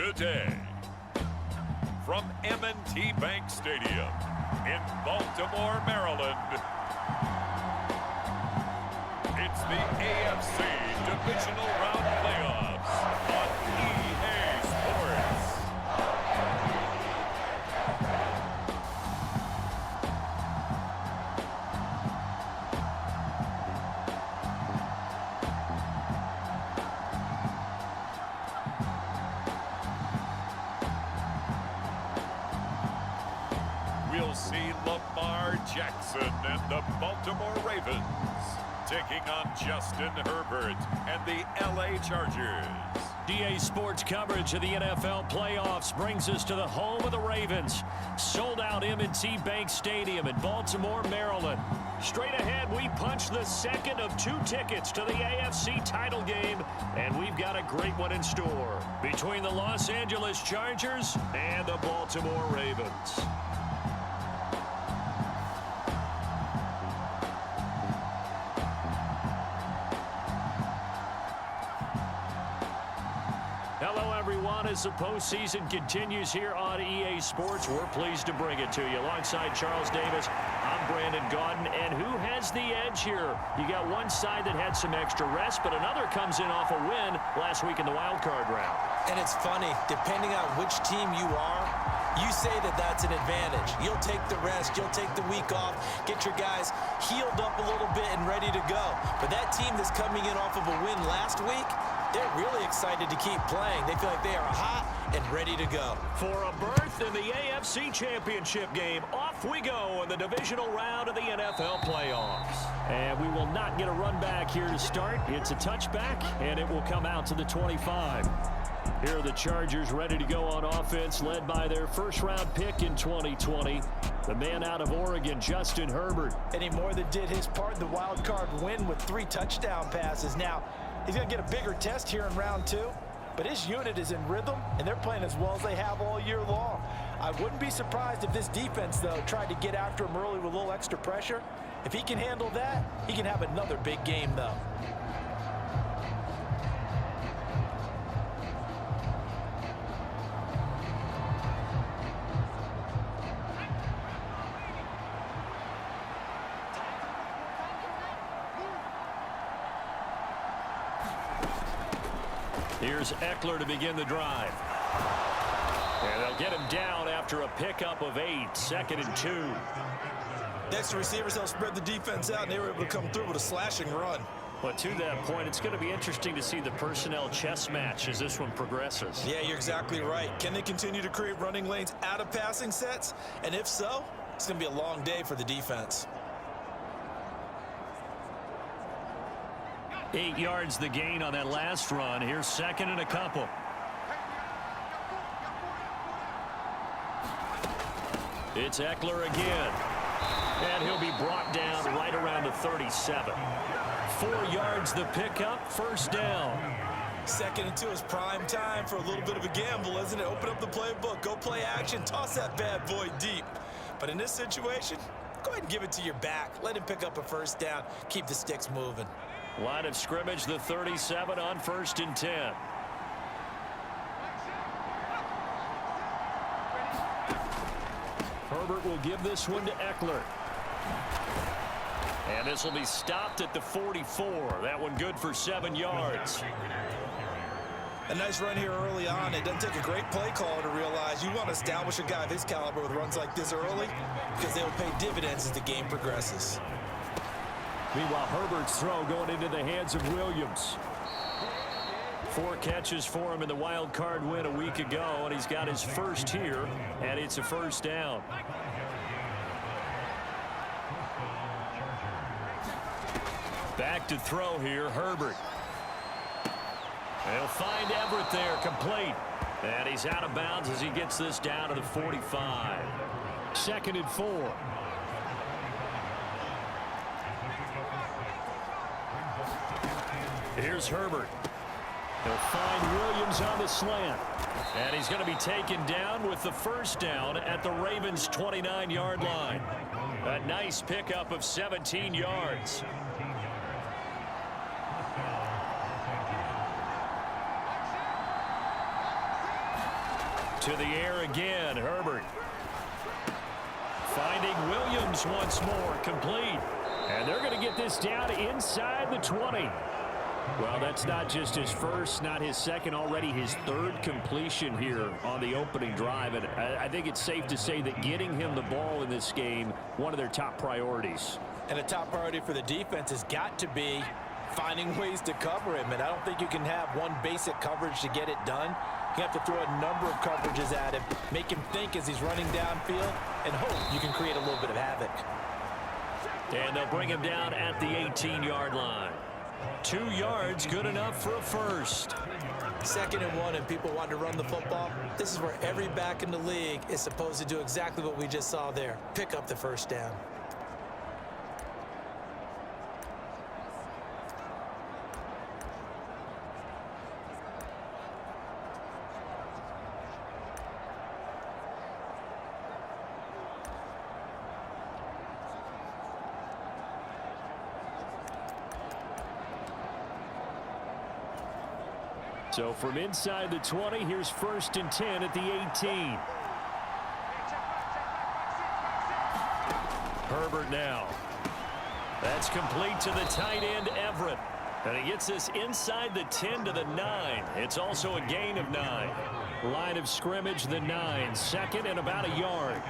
today. From M&T Bank Stadium in Baltimore, Maryland, it's the AFC Divisional Round Playoffs on EA Sports. We'll see Lamar Jackson and the Baltimore Ravens taking on Justin Herbert and the LA Chargers. EA Sports coverage of the NFL playoffs brings us to the home of the Ravens. Sold out M&T Bank Stadium in Baltimore, Maryland. Straight ahead, we punch the second of 2 tickets to the AFC title game, and we've got a great one in store between the Los Angeles Chargers and the Baltimore Ravens. Hello, everyone. As the postseason continues here on EA Sports, we're pleased to bring it to you. Alongside Charles Davis, I'm Brandon Gaudin. And who has the edge here? You got one side that had some extra rest, but another comes in off a win last week in the wild card round. And it's funny, depending on which team you are, you say that that's an advantage. You'll take the rest, you'll take the week off, get your guys healed up a little bit and ready to go. But that team that's coming in off of a win last week, they're really excited to keep playing. They feel like they are hot and ready to go. For a berth in the AFC Championship game, off we go in the divisional round of the NFL playoffs. And we will not get a run back here to start. It's a touchback, and it will come out to the 25. Here are the Chargers ready to go on offense, led by their first-round pick in 2020, the man out of Oregon, Justin Herbert. And he more than did his part in the wild card win with 3 touchdown passes. Now, he's going to get a bigger test here in round 2, but his unit is in rhythm, and they're playing as well as they have all year long. I wouldn't be surprised if this defense, though, tried to get after him early with a little extra pressure. If he can handle that, he can have another big game, though. Here's Eckler to begin the drive. And they'll get him down after a pickup of 8, 2nd and 2. Next, the receivers help spread the defense out, and they were able to come through with a slashing run. But to that point, it's going to be interesting to see the personnel chess match as this one progresses. Yeah, you're exactly right. Can they continue to create running lanes out of passing sets? And if so, it's going to be a long day for the defense. 8 yards the gain on that last run. Here's 2nd and a couple. It's Eckler again. And he'll be brought down right around the 37. 4 yards the pickup, 1st down. 2nd and 2 is prime time for a little bit of a gamble, isn't it? Open up the playbook, go play action, toss that bad boy deep. But in this situation, go ahead and give it to your back. Let him pick up a 1st down, keep the sticks moving. Line of scrimmage, the 37 on 1st and 10. Herbert will give this one to Eckler. And this will be stopped at the 44. That one good for 7 yards. A nice run here early on. It doesn't take a great play caller to realize you want to establish a guy of his caliber with runs like this early because they will pay dividends as the game progresses. Meanwhile, Herbert's throw going into the hands of Williams. 4 catches for him in the wild card win a week ago, and he's got his first here, and it's a 1st down. Back to throw here, Herbert. They'll find Everett there, complete. And he's out of bounds as he gets this down to the 45. 2nd and 4. Here's Herbert. He'll find Williams on the slant. And he's going to be taken down with the 1st down at the Ravens' 29-yard line. A nice pickup of 17 yards. To the air again, Herbert. Finding Williams once more, complete. And they're going to get this down inside the 20. Well, that's not just his first, not his second, already his third completion here on the opening drive. And I think it's safe to say that getting him the ball in this game, one of their top priorities. And a top priority for the defense has got to be finding ways to cover him. And I don't think you can have one basic coverage to get it done. You have to throw a number of coverages at him, make him think as he's running downfield, and hope you can create a little bit of havoc. And they'll bring him down at the 18-yard line. 2 yards, good enough for a first. 2nd and 1, and people want to run the football. This is where every back in the league is supposed to do exactly what we just saw there. Pick up the first down. So from inside the 20, here's 1st and 10 at the 18. Herbert now. That's complete to the tight end, Everett. And he gets this inside the 10 to the 9. It's also a gain of 9. Line of scrimmage, the 9. 2nd and about a yard.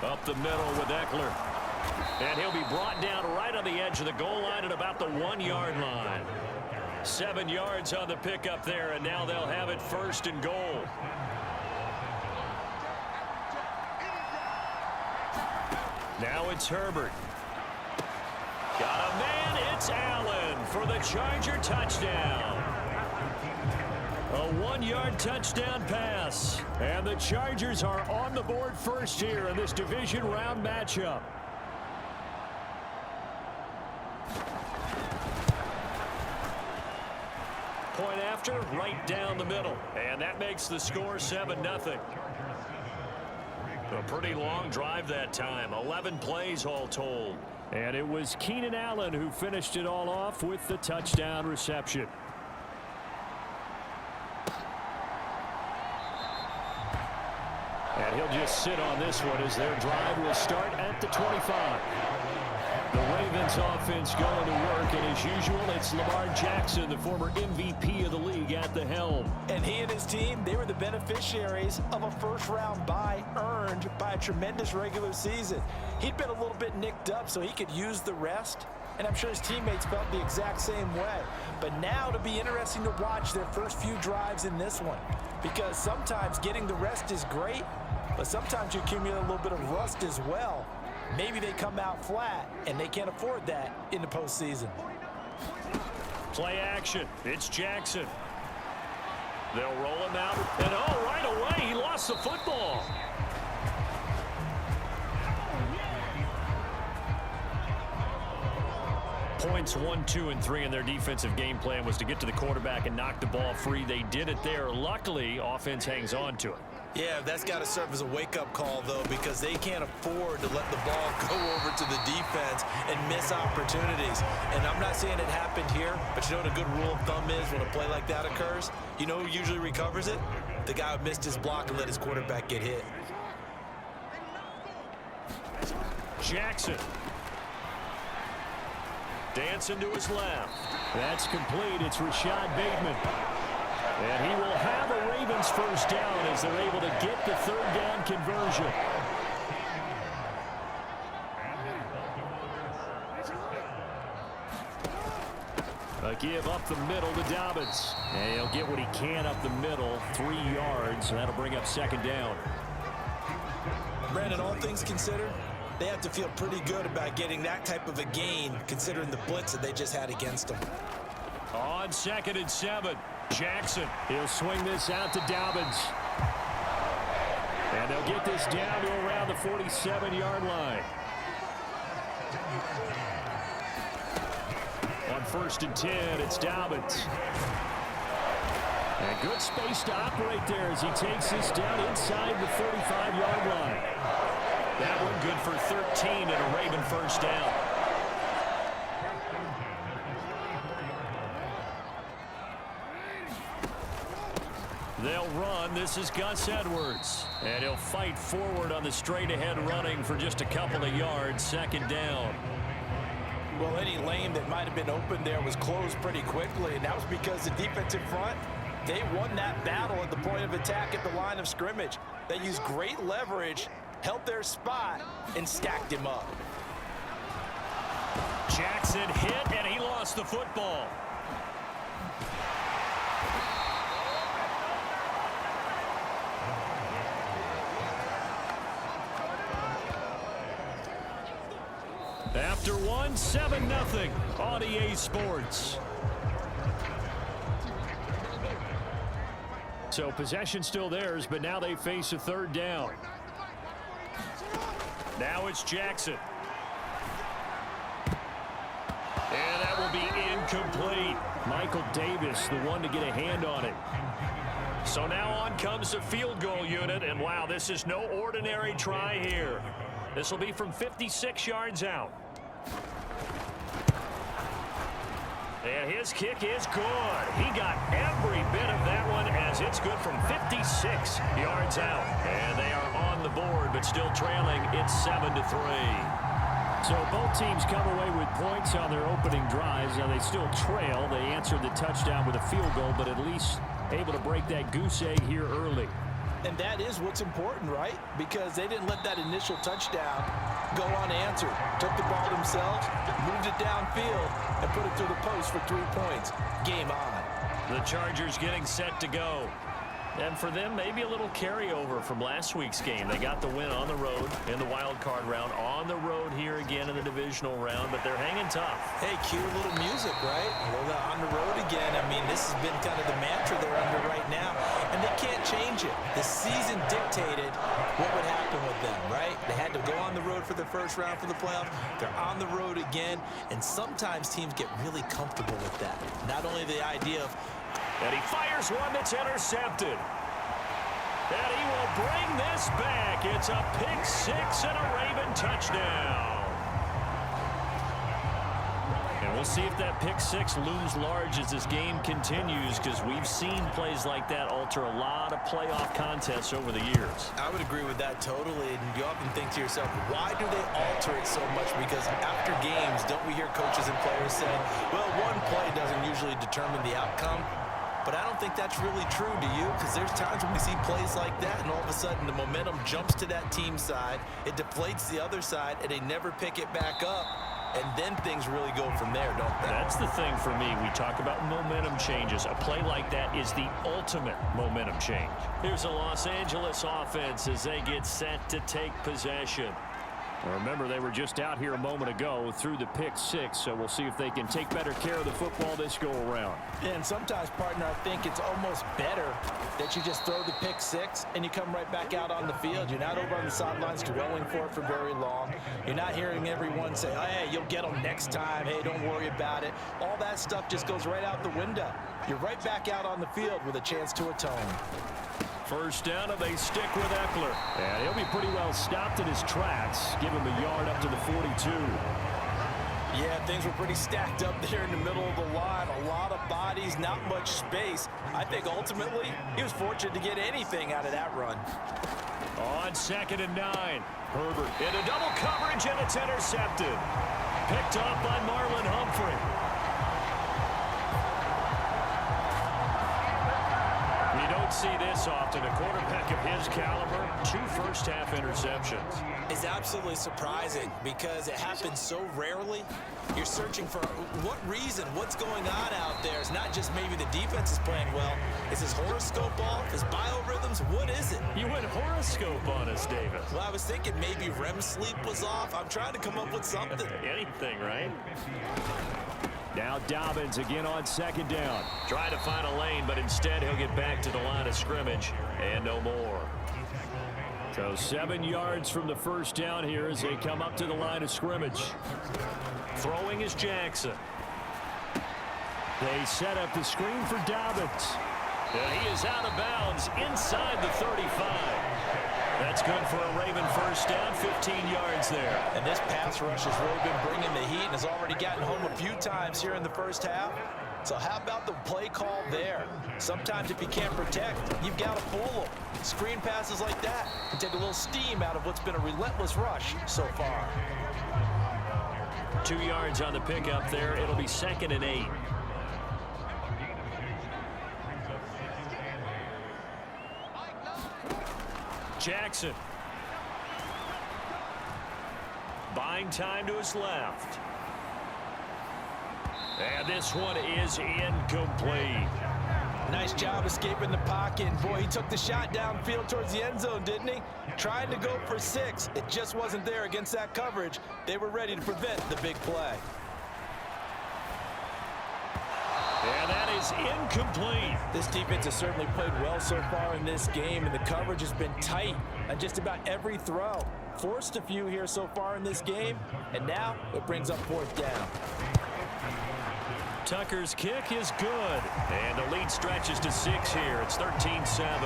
Up the middle with Eckler. And he'll be brought down right on the edge of the goal line at about the 1-yard line. 7 yards on the pickup there, and now they'll have it 1st and goal. Now it's Herbert. Got a man, it's Allen for the Charger touchdown. A 1-yard touchdown pass. And the Chargers are on the board first here in this division round matchup. Point after, right down the middle. And that makes the score 7-0. A pretty long drive that time. 11 plays all told. And it was Keenan Allen who finished it all off with the touchdown reception. And he'll just sit on this one as their drive will start at the 25. The Ravens offense going to work, and as usual, it's Lamar Jackson, the former MVP of the league, at the helm. And he and his team, they were the beneficiaries of a first-round bye earned by a tremendous regular season. He'd been a little bit nicked up, so he could use the rest, and I'm sure his teammates felt the exact same way. But now it'll be interesting to watch their first few drives in this one, because sometimes getting the rest is great, but sometimes you accumulate a little bit of rust as well. Maybe they come out flat, and they can't afford that in the postseason. Play action. It's Jackson. They'll roll him out. And, oh, right away, he lost the football. Points 1, 2, and 3 in their defensive game plan was to get to the quarterback and knock the ball free. They did it there. Luckily, offense hangs on to it. Yeah, that's got to serve as a wake-up call, though, because they can't afford to let the ball go over to the defense and miss opportunities. And I'm not saying it happened here, but you know what a good rule of thumb is when a play like that occurs? You know who usually recovers it? The guy who missed his block and let his quarterback get hit. Jackson. Dancing to his left. That's complete. It's Rashad Bateman. And he will have a Ravens first down as they're able to get the 3rd down conversion. A give up the middle to Dobbins. And he'll get what he can up the middle. 3 yards. That'll bring up 2nd down. Brandon, all things considered, they have to feel pretty good about getting that type of a gain considering the blitz that they just had against them. On 2nd and 7. Jackson, he'll swing this out to Dobbins. And they'll get this down to around the 47-yard line. On 1st and 10, it's Dobbins. And good space to operate there as he takes this down inside the 35-yard line. That one good for 13 and a Raven first down. They'll run. This is Gus Edwards. And he'll fight forward on the straight-ahead running for just a couple of yards. Second down. Well, any lane that might have been open there was closed pretty quickly, and that was because the defensive front, they won that battle at the point of attack at the line of scrimmage. They used great leverage, held their spot, and stacked him up. Jackson hit, and he lost the football. After one, 7-0 on EA Sports. So possession still theirs, but now they face a third down. Now it's Jackson. And that will be incomplete. Michael Davis, the one to get a hand on it. So now on comes the field goal unit, and wow, this is no ordinary try here. This will be from 56 yards out. And his kick is good. He got every bit of that one as it's good from 56 yards out. And they are on the board, but still trailing. It's 7-3. So both teams come away with points on their opening drives. Now they still trail. They answered the touchdown with a field goal, but at least able to break that goose egg here early. And that is what's important, right? Because they didn't let that initial touchdown go unanswered. Took the ball themselves, moved it downfield, and put it through the post for 3 points. Game on. The Chargers getting set to go. And for them, maybe a little carryover from last week's game. They got the win on the road in the wild card round, on the road here again in the divisional round, but they're hanging tough. Hey, cue a little music, right? Well, on the road again. I mean, this has been kind of the mantra they're under right now, and they can't change it. The season dictated what would happen with them, right? They had to go on the road for the first round for the playoffs. They're on the road again, and sometimes teams get really comfortable with that. Not only the idea of and he fires one that's intercepted. And he will bring this back. It's a pick six and a Raven touchdown. And we'll see if that pick six looms large as this game continues, because we've seen plays like that alter a lot of playoff contests over the years. I would agree with that totally. And you often think to yourself, why do they alter it so much? Because after games, don't we hear coaches and players say, well, one play doesn't usually determine the outcome. But I don't think that's really true, do you? Because there's times when we see plays like that, and all of a sudden the momentum jumps to that team side, it deflates the other side, and they never pick it back up, and then things really go from there, don't they? That's the thing for me. We talk about momentum changes. A play like that is the ultimate momentum change. Here's a Los Angeles offense as they get set to take possession. Remember, they were just out here a moment ago through the pick six, so we'll see if they can take better care of the football this go-around. And sometimes, partner, I think it's almost better that you just throw the pick six and you come right back out on the field. You're not over on the sidelines dwelling for it for very long. You're not hearing everyone say, oh, hey, you'll get them next time. Hey, don't worry about it. All that stuff just goes right out the window. You're right back out on the field with a chance to atone. First down, and they stick with Eckler. And he'll be pretty well stopped in his tracks. Give him a yard up to the 42. Yeah, things were pretty stacked up there in the middle of the line. A lot of bodies, not much space. I think ultimately he was fortunate to get anything out of that run. On 2nd and 9. Herbert into double coverage, and it's intercepted. Picked up by Marlon Humphrey. See this often. A quarterback of his caliber, 2 first-half interceptions. It's absolutely surprising because it happens so rarely. You're searching for what reason, what's going on out there. It's not just maybe the defense is playing well. Is his horoscope off? His biorhythms? What is it? You went horoscope on us, Davis. Well, I was thinking maybe REM sleep was off. I'm trying to come up with something. Anything, right? Now Dobbins again on 2nd down. Trying to find a lane, but instead he'll get back to the line of scrimmage and no more. So 7 yards from the first down here as they come up to the line of scrimmage. Throwing is Jackson. They set up the screen for Dobbins. And he is out of bounds inside the 35. That's good for a Raven first down, 15 yards there. And this pass rush has really been bringing the heat and has already gotten home a few times here in the first half. So how about the play call there? Sometimes if you can't protect, you've got to fool them. Screen passes like that can take a little steam out of what's been a relentless rush so far. 2 yards on the pickup there. It'll be 2nd and 8. Jackson. Buying time to his left. And this one is incomplete. Nice job escaping the pocket. And boy, he took the shot downfield towards the end zone, didn't he? Trying to go for 6. It just wasn't there against that coverage. They were ready to prevent the big play. And that is incomplete. This defense has certainly played well so far in this game, and the coverage has been tight on just about every throw. Forced a few here so far in this game, and now it brings up 4th down. Tucker's kick is good. And the lead stretches to 6 here. It's 13-7.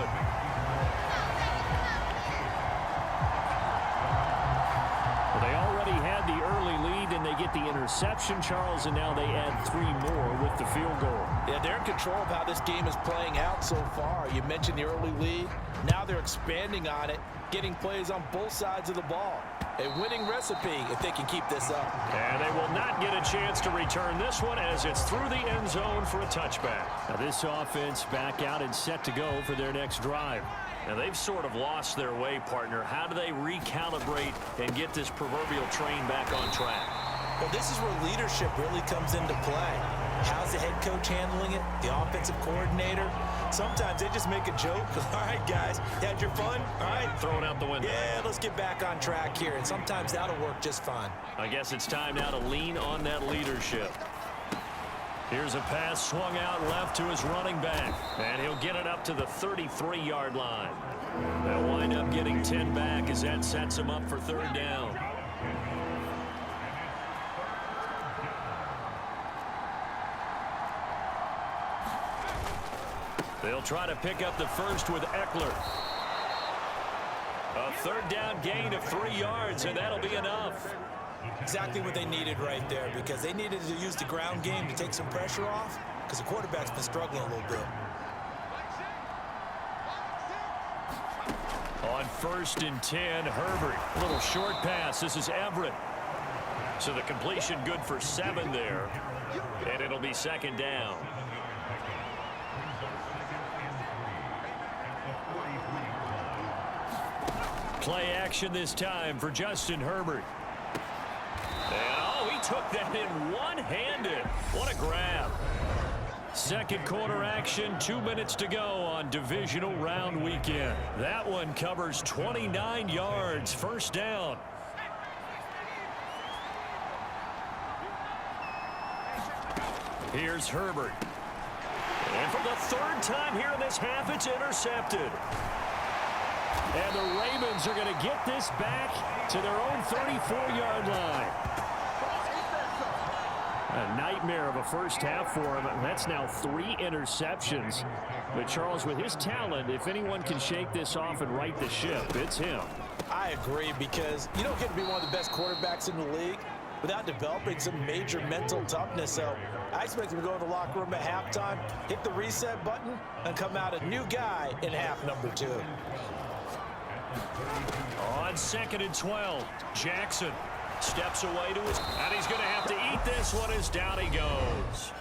They already had the early lead, and they get the interception, Charles, and now they add 3 more with the field goal. Yeah, they're in control of how this game is playing out so far. You mentioned the early lead. Now they're expanding on it, getting plays on both sides of the ball. A winning recipe if they can keep this up. And they will not get a chance to return this one as it's through the end zone for a touchback. Now this offense back out and set to go for their next drive. Now they've sort of lost their way, partner. How do they recalibrate and get this proverbial train back on track? Well, this is where leadership really comes into play. How's the head coach handling it? The offensive coordinator? Sometimes they just make a joke. All right, guys, you had your fun? All right. Throw it out the window. Yeah, let's get back on track here. And sometimes that'll work just fine. I guess it's time now to lean on that leadership. Here's a pass swung out left to his running back. And he'll get it up to the 33-yard line. They'll wind up getting 10 back as that sets him up for 3rd down. They'll try to pick up the first with Eckler. A 3rd down gain of 3 yards, and that'll be enough. Exactly what they needed right there, because they needed to use the ground game to take some pressure off, because the quarterback's been struggling a little bit. On 1st and 10, Herbert. A little short pass. This is Everett. So the completion good for 7 there, and it'll be 2nd down. Play action this time for Justin Herbert. And, oh, he took that in one-handed. What a grab. 2nd quarter action, 2 minutes to go on divisional round weekend. That one covers 29 yards, 1st down. Here's Herbert. And for the 3rd time here in this half, it's intercepted. And the Ravens are going to get this back to their own 34-yard line. A nightmare of a first half for him. That's now 3 interceptions. But Charles, with his talent, if anyone can shake this off and right the ship, it's him. I agree, because you don't get to be one of the best quarterbacks in the league without developing some major mental toughness. So I expect him to go in the locker room at halftime, hit the reset button, and come out a new guy in half number 2. On 2nd and 12, Jackson steps away to his, and he's going to have to eat this one as down he goes.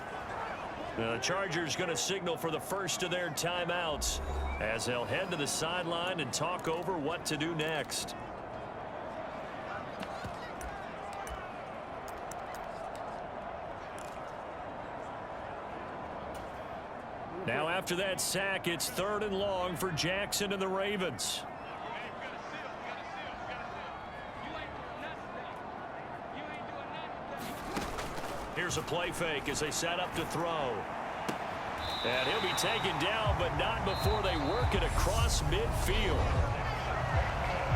The Chargers going to signal for the first of their timeouts as they'll head to the sideline and talk over what to do next. Now after that sack, it's 3rd and long for Jackson and the Ravens. Here's a play fake as they set up to throw. And he'll be taken down, but not before they work it across midfield.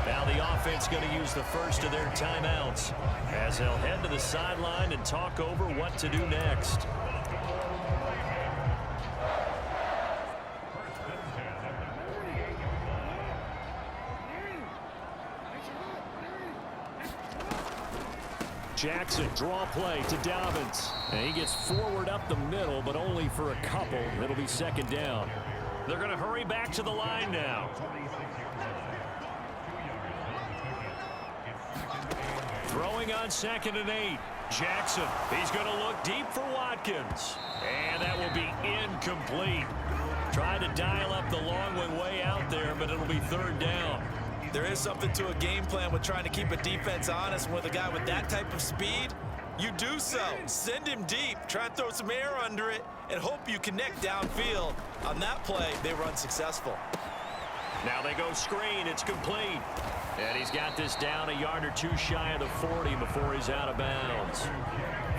Now the offense going to use the first of their timeouts as they'll head to the sideline and talk over what to do next. Jackson, draw play to Dobbins. And he gets forward up the middle, but only for a couple. It'll be second down. They're going to hurry back to the line now. Throwing on 2nd and 8. Jackson, he's going to look deep for Watkins. And that will be incomplete. Trying to dial up the long one way out there, but it'll be 3rd down. There is something to a game plan with trying to keep a defense honest. With a guy with that type of speed, you do so. Send him deep, try and throw some air under it, and hope you connect downfield. On that play, they were unsuccessful. Now they go screen. It's complete. And he's got this down a yard or two shy of the 40 before he's out of bounds.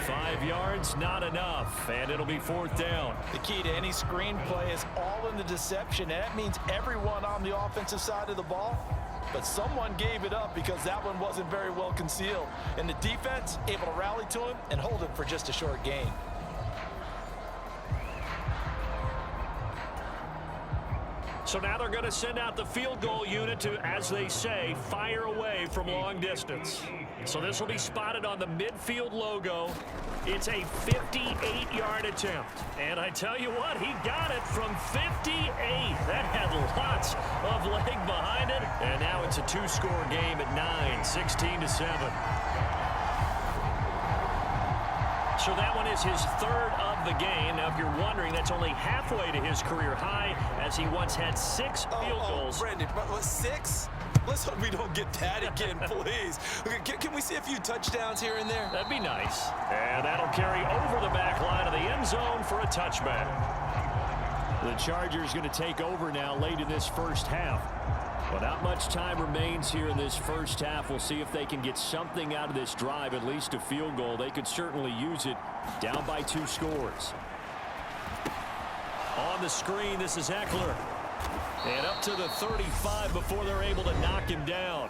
5 yards, not enough, and it'll be 4th down. The key to any screen play is all in the deception, and that means everyone on the offensive side of the ball. But someone gave it up because that one wasn't very well concealed. And the defense able to rally to him and hold him for just a short gain. So now they're going to send out the field goal unit to, as they say, fire away from long distance. So this will be spotted on the midfield logo. It's a 58-yard attempt. And I tell you what, he got it from 58. That had lots of leg behind it. And now it's a 2-score game at 9, 16-7. So that one is his 3rd of the game. Now, if you're wondering, that's only halfway to his career high, as he once had 6 field goals. Brandon, but 6? Let's hope we don't get that again, please. Can we see a few touchdowns here and there? That'd be nice. And that'll carry over the back line of the end zone for a touchback. The Chargers going to take over now late in this first half. But not much time remains here in this first half. We'll see if they can get something out of this drive, at least a field goal. They could certainly use it, down by 2 scores. On the screen, this is Eckler. And up to the 35 before they're able to knock him down.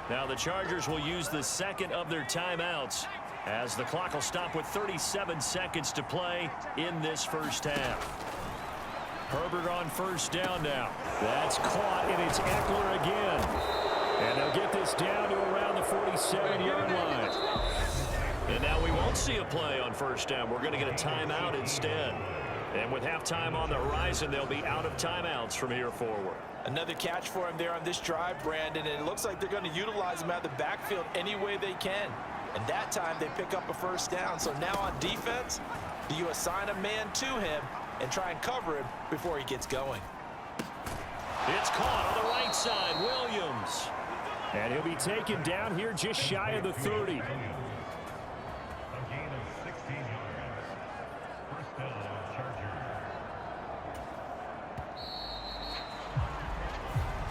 Now the Chargers will use the 2nd of their timeouts, as the clock will stop with 37 seconds to play in this first half. Herbert on 1st down now. That's caught, and it's Eckler again. And they'll get this down to around the 47-yard line. And now we won't see a play on 1st down. We're going to get a timeout instead. And with halftime on the horizon, they'll be out of timeouts from here forward. Another catch for him there on this drive, Brandon, and it looks like they're going to utilize him out of the backfield any way they can. And that time they pick up a 1st down. So now on defense, do you assign a man to him and try and cover him before he gets going? It's caught on the right side, Williams. And he'll be taken down here just shy of the 30.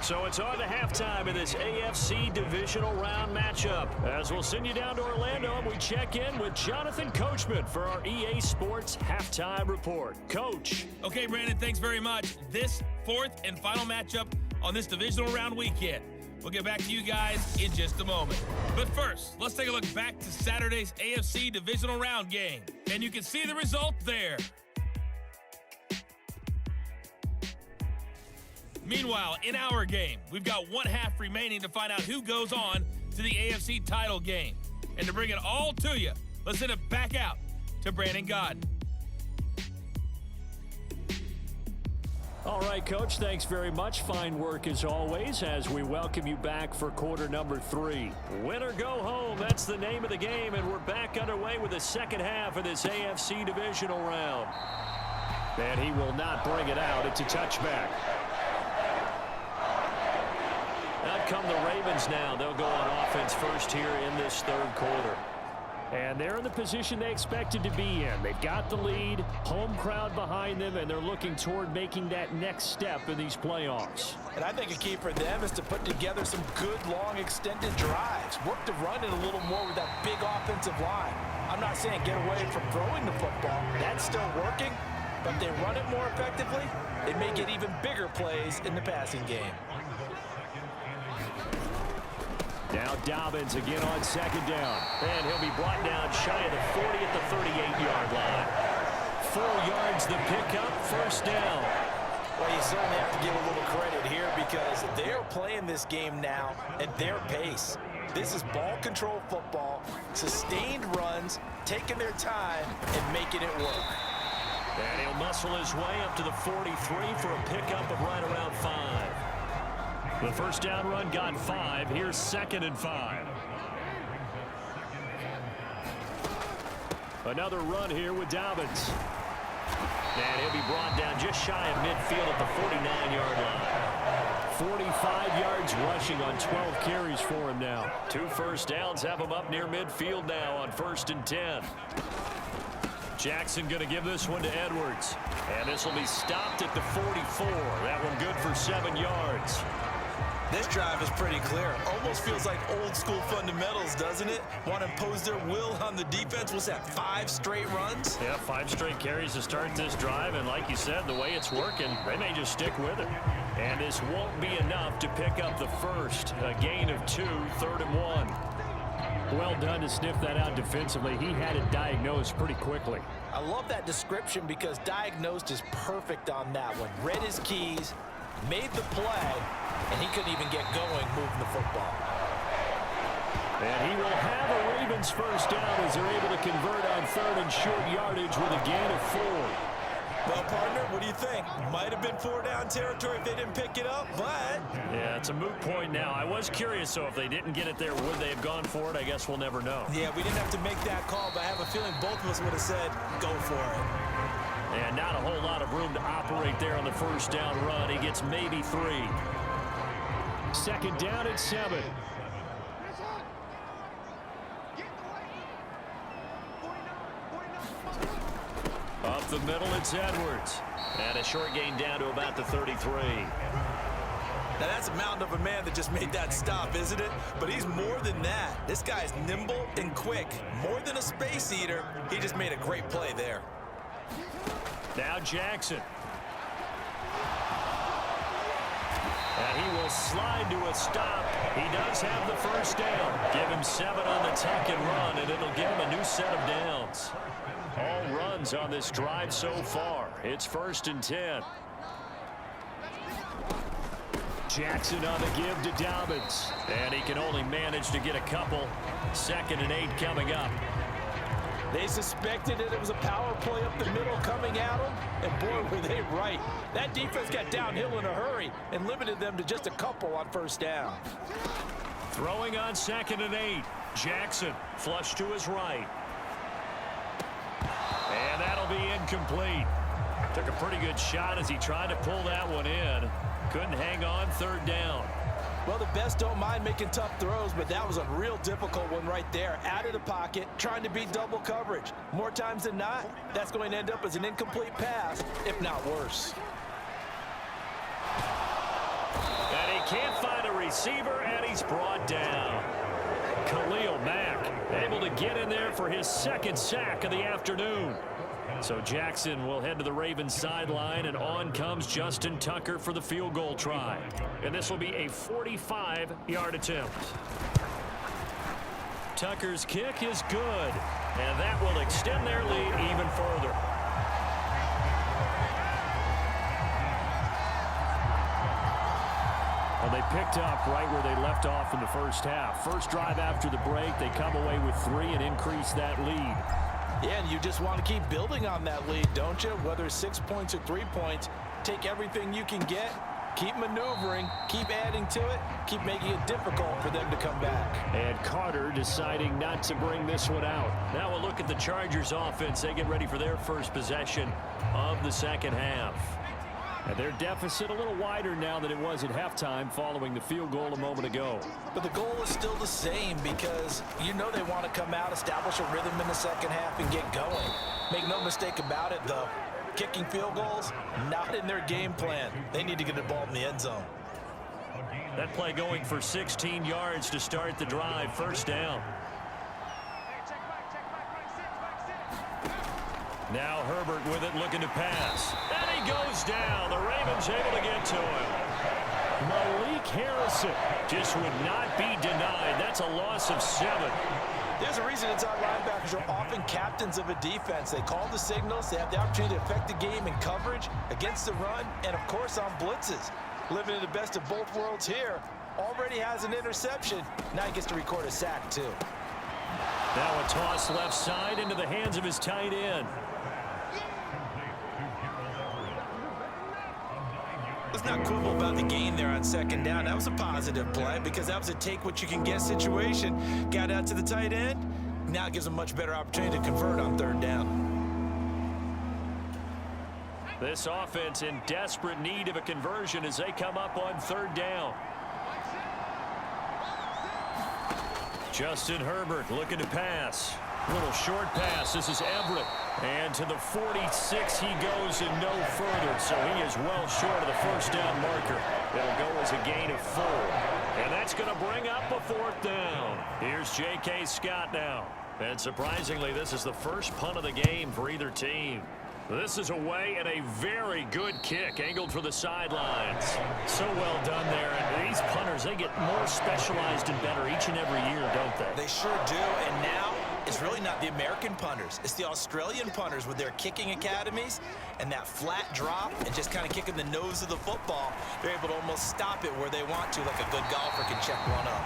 So it's on to halftime in this AFC Divisional Round matchup. As we'll send you down to Orlando, and we check in with Jonathan Coachman for our EA Sports Halftime Report. Coach. Okay, Brandon, thanks very much. This 4th and final matchup on this Divisional Round weekend. We'll get back to you guys in just a moment. But first, let's take a look back to Saturday's AFC Divisional Round game. And you can see the result there. Meanwhile, in our game, we've got 1 half remaining to find out who goes on to the AFC title game. And to bring it all to you, let's send it back out to Brandon Godden. All right, Coach, thanks very much. Fine work as always as we welcome you back for quarter number 3. Win or go home, that's the name of the game, and we're back underway with the second half of this AFC Divisional Round. And he will not bring it out. It's a touchback. Out come the Ravens now. They'll go on offense first here in this 3rd quarter. And they're in the position they expected to be in. They've got the lead, home crowd behind them, and they're looking toward making that next step in these playoffs. And I think a key for them is to put together some good, long, extended drives. Work to run it a little more with that big offensive line. I'm not saying get away from throwing the football. That's still working. But if they run it more effectively, it may get even bigger plays in the passing game. Now Dobbins again on 2nd down. And he'll be brought down shy of the 40 at the 38-yard line. 4 yards the pickup, 1st down. Well, you certainly have to give a little credit here because they're playing this game now at their pace. This is ball control football, sustained runs, taking their time, and making it work. And he'll muscle his way up to the 43 for a pickup of right around 5. The first down run got 5. Here's 2nd and 5. Another run here with Dobbins. And he'll be brought down just shy of midfield at the 49-yard line. 45 yards rushing on 12 carries for him now. 2 first downs have him up near midfield now on 1st and 10. Jackson going to give this one to Edwards. And this will be stopped at the 44. That one good for 7 yards. This drive is pretty clear. Almost feels like old school fundamentals, doesn't it? Want to impose their will on the defense. What's that, 5 straight runs? Yeah, 5 straight carries to start this drive. And like you said, the way it's working, they may just stick with it. And this won't be enough to pick up the first. A gain of 2, 3rd and 1. Well done to sniff that out defensively. He had it diagnosed pretty quickly. I love that description because diagnosed is perfect on that one. Read his keys, made the play, and he couldn't even get going moving the football. And he will have a Ravens first down as they're able to convert on 3rd and short yardage with a gain of 4. Well, partner, what do you think? Might have been 4-down territory if they didn't pick it up, but... Yeah, it's a moot point now. I was curious, so if they didn't get it there, would they have gone for it? I guess we'll never know. Yeah, we didn't have to make that call, but I have a feeling both of us would have said, go for it. And not a whole lot of room to operate there on the first down run. He gets maybe 3. 2nd down at 7. Up the middle, it's Edwards. And a short gain down to about the 33. Now, that's a mountain of a man that just made that stop, isn't it? But he's more than that. This guy's nimble and quick. More than a space eater. He just made a great play there. Now Jackson. And he will slide to a stop. He does have the first down. Give him 7 on the tuck and run, and it'll give him a new set of downs. All runs on this drive so far. It's 1st and 10. Jackson on the give to Dobbins. And he can only manage to get a couple. 2nd and 8 coming up. They suspected that it was a power play up the middle coming at them, and boy, were they right. That defense got downhill in a hurry and limited them to just a couple on 1st down. Throwing on 2nd and 8. Jackson flush to his right. And that'll be incomplete. Took a pretty good shot as he tried to pull that one in. Couldn't hang on 3rd down. Well, the best don't mind making tough throws, but that was a real difficult one right there. Out of the pocket, trying to beat double coverage. More times than not, that's going to end up as an incomplete pass, if not worse. And he can't find a receiver, and he's brought down. Khalil Mack able to get in there for his 2nd sack of the afternoon. So Jackson will head to the Ravens sideline, and on comes Justin Tucker for the field goal try. And this will be a 45-yard attempt. Tucker's kick is good, and that will extend their lead even further. Well, they picked up right where they left off in the first half. First drive after the break, they come away with 3 and increase that lead. Yeah, and you just want to keep building on that lead, don't you? Whether it's 6 points or 3 points, take everything you can get, keep maneuvering, keep adding to it, keep making it difficult for them to come back. And Carter deciding not to bring this one out. Now we'll look at the Chargers offense. They get ready for their first possession of the 2nd half. And their deficit a little wider now than it was at halftime following the field goal a moment ago. But the goal is still the same because you know they want to come out, establish a rhythm in the 2nd half, and get going. Make no mistake about it, though. Kicking field goals, not in their game plan. They need to get the ball in the end zone. That play going for 16 yards to start the drive. First down. Now Herbert with it, looking to pass. And he goes down. The Ravens able to get to him. Malik Harrison just would not be denied. That's a loss of 7. There's a reason inside linebackers are often captains of a defense. They call the signals. They have the opportunity to affect the game in coverage, against the run, and, of course, on blitzes. Living in the best of both worlds here. already has an interception. Now he gets to record a sack, too. Now a toss left side into the hands of his tight end. Let's not quibble about the gain there on second down. That was a positive play because that was a take-what-you-can-get situation. Got out to the tight end. Now it gives him a much better opportunity to convert on third down. This offense in desperate need of a conversion as they come up on third down. Justin Herbert looking to pass. Little short pass. This is Everett. And to the 46 he goes and no further. So he is well short of the first down marker. It'll go as a gain of 4. And that's going to bring up a fourth down. Here's J.K. Scott now. And surprisingly, this is the first punt of the game for either team. This is away and a very good kick angled for the sidelines. So well done there. And these punters, they get more specialized and better each and every year, don't they? They sure do. And now it's really not the American punters. It's the Australian punters with their kicking academies and that flat drop and just kind of kicking the nose of the football. They're able to almost stop it where they want to, like a good golfer can check one up.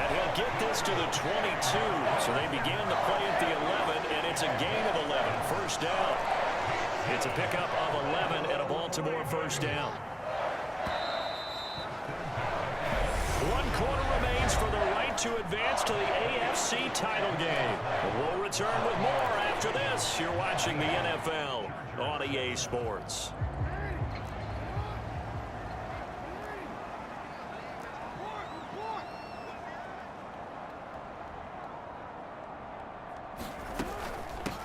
And he'll get this to the 22. So they began the play at the 11, and it's a gain of 11. First down. It's a pickup of 11 and a Baltimore first down. 1 quarter remains for the right to advance to the AFC title game. We'll return with more after this. You're watching the NFL on EA Sports.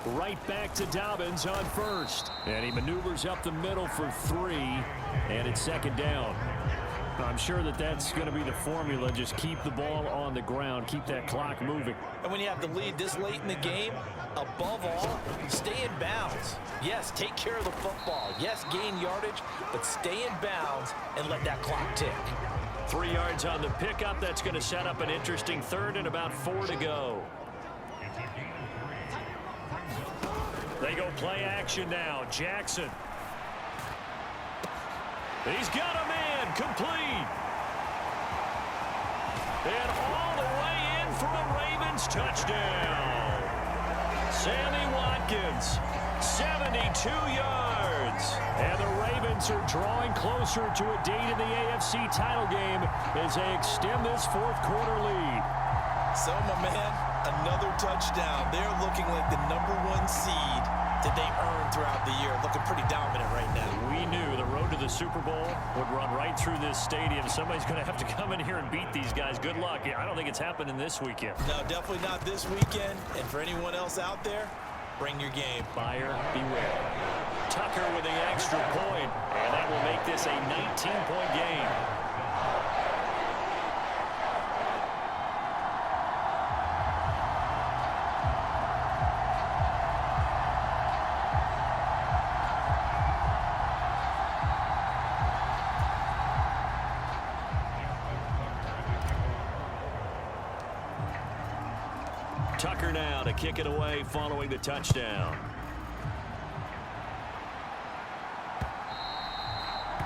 Right back to Dobbins on first. And he maneuvers up the middle for 3. And it's second down. I'm sure that that's going to be the formula. Just keep the ball on the ground. Keep that clock moving. And when you have the lead this late in the game, above all, stay in bounds. Yes, take care of the football. Yes, gain yardage, but stay in bounds and let that clock tick. 3 yards on the pickup. That's going to set up an interesting third and about 4 to go. They go play action now. Jackson. He's got a man complete. And all the way in for a Ravens touchdown. Sammy Watkins, 72 yards. And the Ravens are drawing closer to a date in the AFC title game as they extend this fourth quarter lead. So, my man, another touchdown. They're looking like the #1 seed that they earned throughout the year. Looking pretty dominant right now. We knew the road to the Super Bowl would run right through this stadium. Somebody's going to have to come in here and beat these guys. Good luck. I don't think it's happening this weekend. No, definitely not this weekend. And for anyone else out there, bring your game. Buyer beware. Tucker with the extra point, and that will make this a 19-point game. Tucker now to kick it away following the touchdown.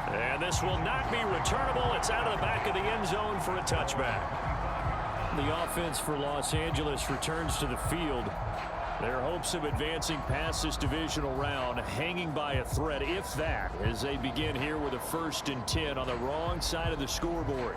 And this will not be returnable. It's out of the back of the end zone for a touchback. The offense for Los Angeles returns to the field. Their hopes of advancing past this divisional round hanging by a thread, if that, as they begin here with a 1st and 10 on the wrong side of the scoreboard.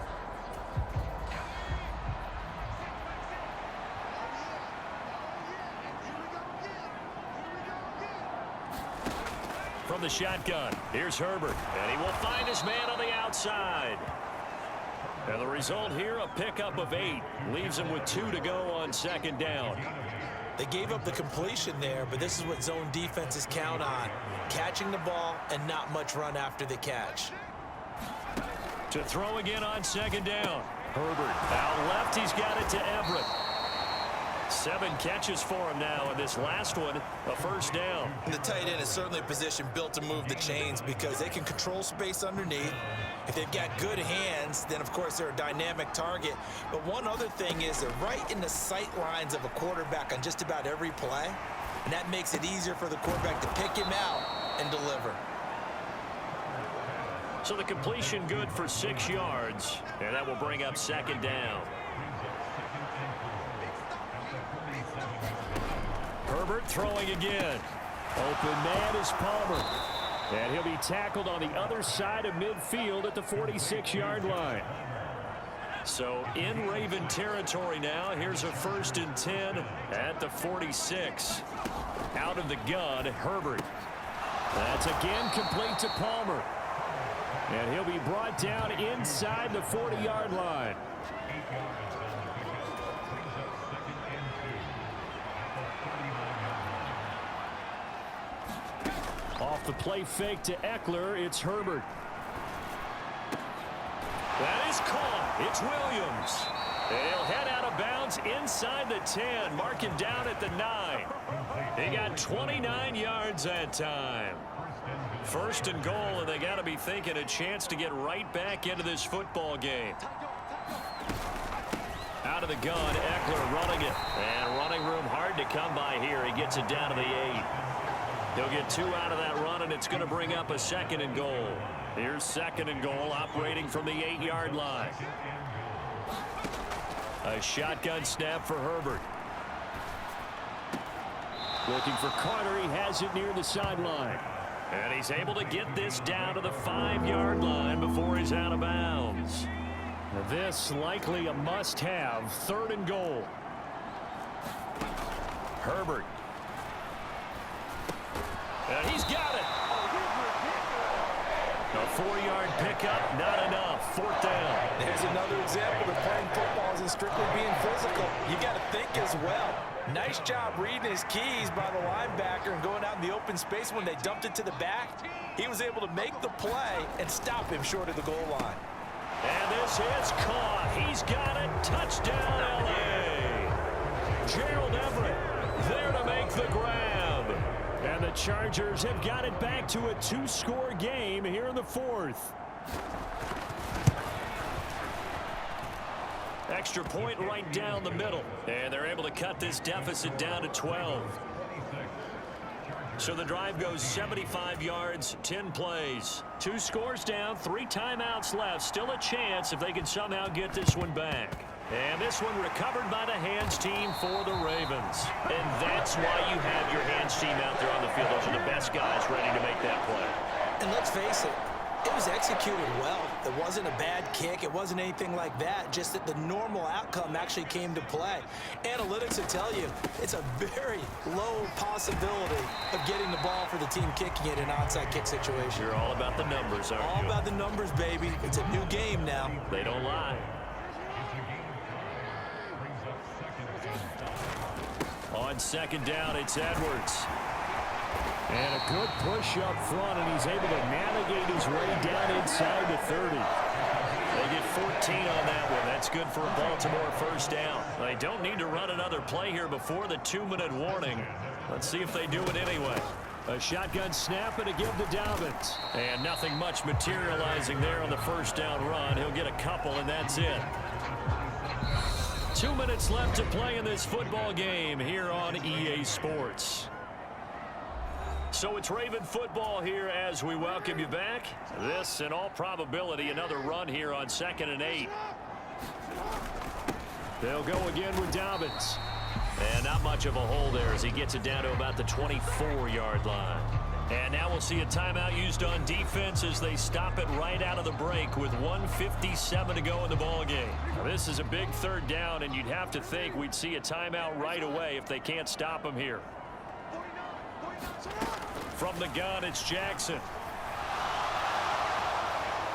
From the shotgun, here's Herbert, and he will find his man on the outside. And the result here, a pickup of 8. Leaves him with 2 to go on second down. They gave up the completion there, but this is what zone defenses count on. Catching the ball and not much run after the catch. To throw again on second down. Herbert out left, he's got it to Everett. 7 catches for him now, and this last one, a first down. The tight end is certainly a position built to move the chains because they can control space underneath. If they've got good hands, then of course they're a dynamic target. But one other thing is they're right in the sight lines of a quarterback on just about every play, and that makes it easier for the quarterback to pick him out and deliver. So the completion good for 6 yards, and that will bring up second down. Herbert throwing again. Open man is Palmer. And he'll be tackled on the other side of midfield at the 46-yard line. So in Raven territory now. Here's a 1st and 10 at the 46. Out of the gun, Herbert. That's again complete to Palmer. And he'll be brought down inside the 40-yard line. Off the play fake to Eckler, it's Herbert. That is caught. It's Williams. And he'll head out of bounds inside the 10, marking down at the 9. He got 29 yards that time. 1st and goal, and they got to be thinking a chance to get right back into this football game. Out of the gun, Eckler running it. And running room hard to come by here. He gets it down to the 8. He'll get 2 out of that run, and it's going to bring up a 2nd and goal. Here's 2nd and goal, operating from the 8-yard line. A shotgun snap for Herbert. Looking for Carter. He has it near the sideline. And he's able to get this down to the 5-yard line before he's out of bounds. This likely a must-have. 3rd and goal. Herbert. And he's got it. A 4-yard pickup, not enough. 4th down. There's another example that playing football isn't strictly being physical. You got to think as well. Nice job reading his keys by the linebacker and going out in the open space when they dumped it to the back. He was able to make the play and stop him short of the goal line. And this is caught. He's got it. Touchdown, L.A. Gerald Everett there to make the grab. And the Chargers have got it back to a 2-score game here in the 4th. Extra point right down the middle. And they're able to cut this deficit down to 12. So the drive goes 75 yards, 10 plays. 2 scores down, 3 timeouts left. Still a chance if they can somehow get this one back. And this one recovered by the hands team for the Ravens. And that's why you have your hands team out there on the field. Those are the best guys ready to make that play. And let's face it, it was executed well. It wasn't a bad kick. It wasn't anything like that. Just that the normal outcome actually came to play. Analytics will tell you it's a very low possibility of getting the ball for the team kicking it in an onside kick situation. You're all about the numbers, aren't you? All about the numbers, baby. It's a new game now. They don't lie. On 2nd down, it's Edwards. And a good push up front, and he's able to navigate his way down inside the 30. They get 14 on that one. That's good for a Baltimore 1st down. They don't need to run another play here before the 2-minute warning. Let's see if they do it anyway. A shotgun snap and a give to Dobbins. And nothing much materializing there on the 1st down run. He'll get a couple, and that's it. 2 minutes left to play in this football game here on EA Sports. So it's Raven football here as we welcome you back. This, in all probability, another run here on 2nd and 8. They'll go again with Dobbins. And not much of a hole there as he gets it down to about the 24-yard line. And now we'll see a timeout used on defense as they stop it right out of the break with 1:57 to go in the ball game. Now, this is a big 3rd down, and you'd have to think we'd see a timeout right away if they can't stop him here. From the gun, it's Jackson.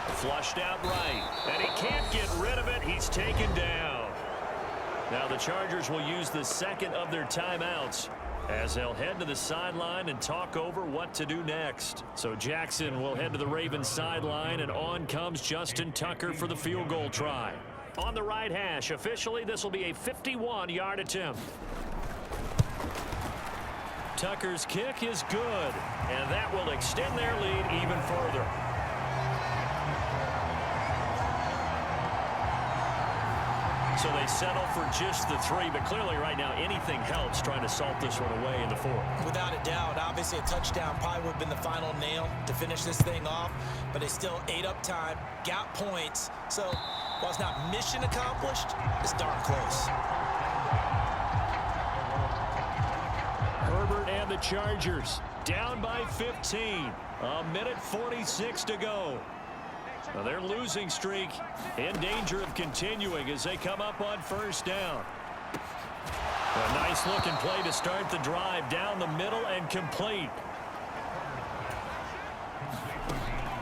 Flushed out right, and he can't get rid of it. He's taken down. Now the Chargers will use the 2nd of their timeouts as they'll head to the sideline and talk over what to do next. So Jackson will head to the Ravens sideline, and on comes Justin Tucker for the field goal try. On the right hash, officially this will be a 51-yard attempt. Tucker's kick is good, and that will extend their lead even further. So they settle for just the 3, but clearly right now anything helps trying to salt this one away in the 4th. Without a doubt, obviously a touchdown probably would have been the final nail to finish this thing off, but they still ate up time, got points. So while it's not mission accomplished, it's darn close. Herbert and the Chargers down by 15. A minute 46 to go. Now their losing streak in danger of continuing as they come up on 1st down. A nice looking play to start the drive down the middle and complete.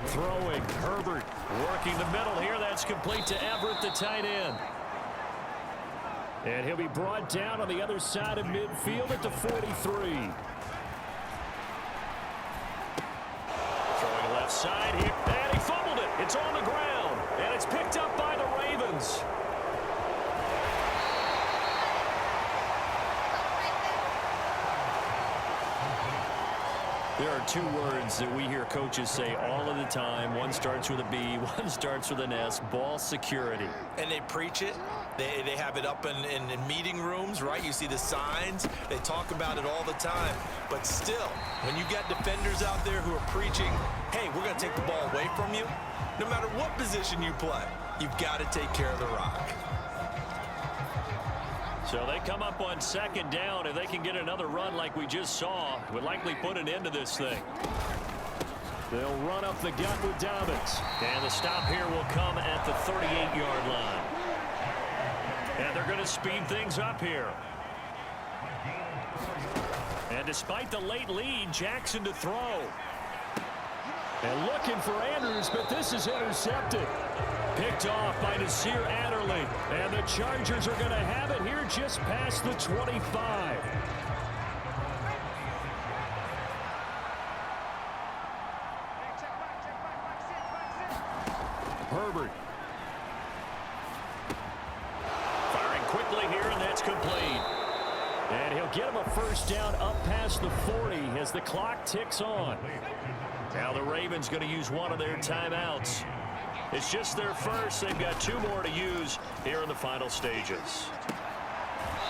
Throwing, Herbert working the middle here. That's complete to Everett, the tight end. And he'll be brought down on the other side of midfield at the 43. Throwing left side here. And he fumbled it. It's on the ground. And it's picked up by the Ravens. There are 2 words that we hear coaches say all of the time. One starts with a B, one starts with an S. Ball security. And they preach it. They have it up in meeting rooms, right? You see the signs. They talk about it all the time. But still, when you got defenders out there who are preaching, hey, we're going to take the ball away from you, no matter what position you play, you've got to take care of the rock. So they come up on 2nd down. If they can get another run like we just saw, would likely put an end to this thing. They'll run up the gut with Dobbins. And the stop here will come at the 38-yard line. And they're going to speed things up here. And despite the late lead, Jackson to throw. And looking for Andrews, but this is intercepted. Picked off by Nasir Adderley. And the Chargers are going to have it here just past the 25. Herbert. Firing quickly here, and that's complete. And he'll get him a 1st down up past the 40 as the clock ticks on. Now the Ravens going to use one of their timeouts. It's just their first. They've got 2 more to use here in the final stages.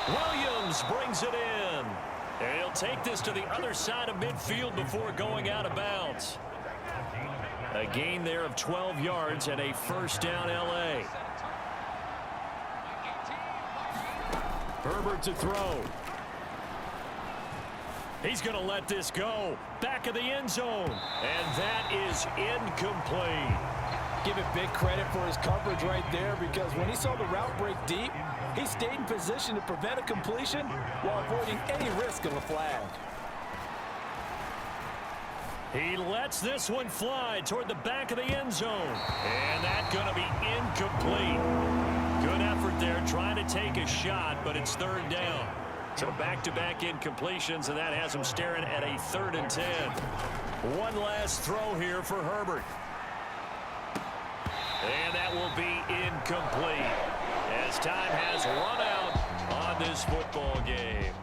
Williams brings it in. And he'll take this to the other side of midfield before going out of bounds. A gain there of 12 yards and a 1st down LA. Herbert to throw. He's going to let this go. Back of the end zone. And that is incomplete. Give it big credit for his coverage right there, because when he saw the route break deep, he stayed in position to prevent a completion while avoiding any risk of a flag. He lets this one fly toward the back of the end zone. And that's going to be incomplete. Good effort there trying to take a shot, but it's 3rd down. So back-to-back incompletions, and that has him staring at a 3rd and 10. One last throw here for Herbert. And that will be incomplete as time has run out on this football game.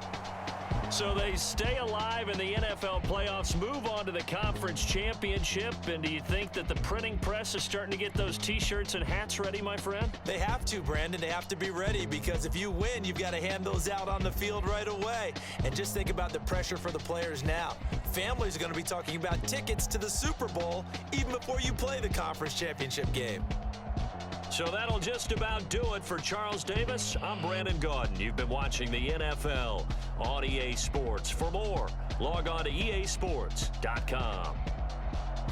So they stay alive in the NFL playoffs, move on to the conference championship. And do you think that the printing press is starting to get those T-shirts and hats ready, my friend? They have to, Brandon. They have to be ready, because if you win, you've got to hand those out on the field right away. And just think about the pressure for the players now. Families are going to be talking about tickets to the Super Bowl even before you play the conference championship game. So that'll just about do it for Charles Davis. I'm Brandon Gaudin. You've been watching the NFL on EA Sports. For more, log on to easports.com.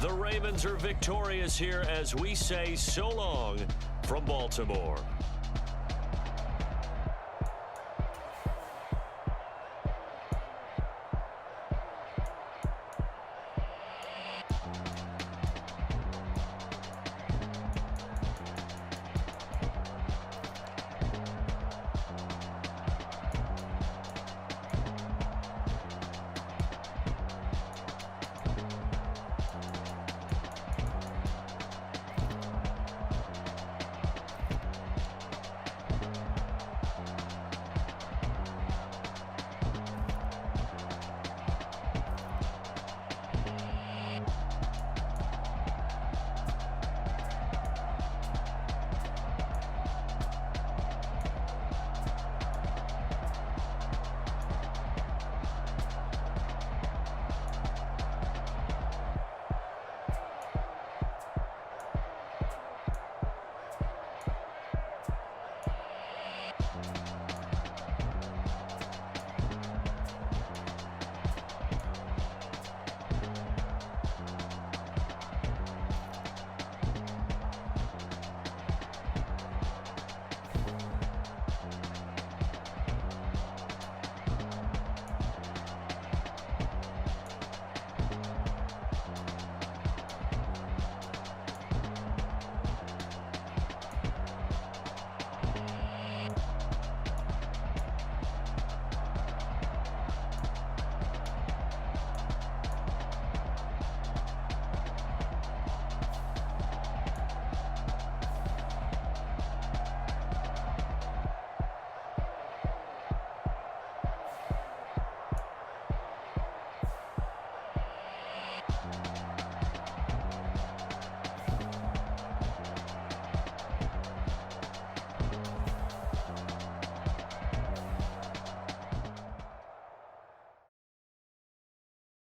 The Ravens are victorious here as we say so long from Baltimore.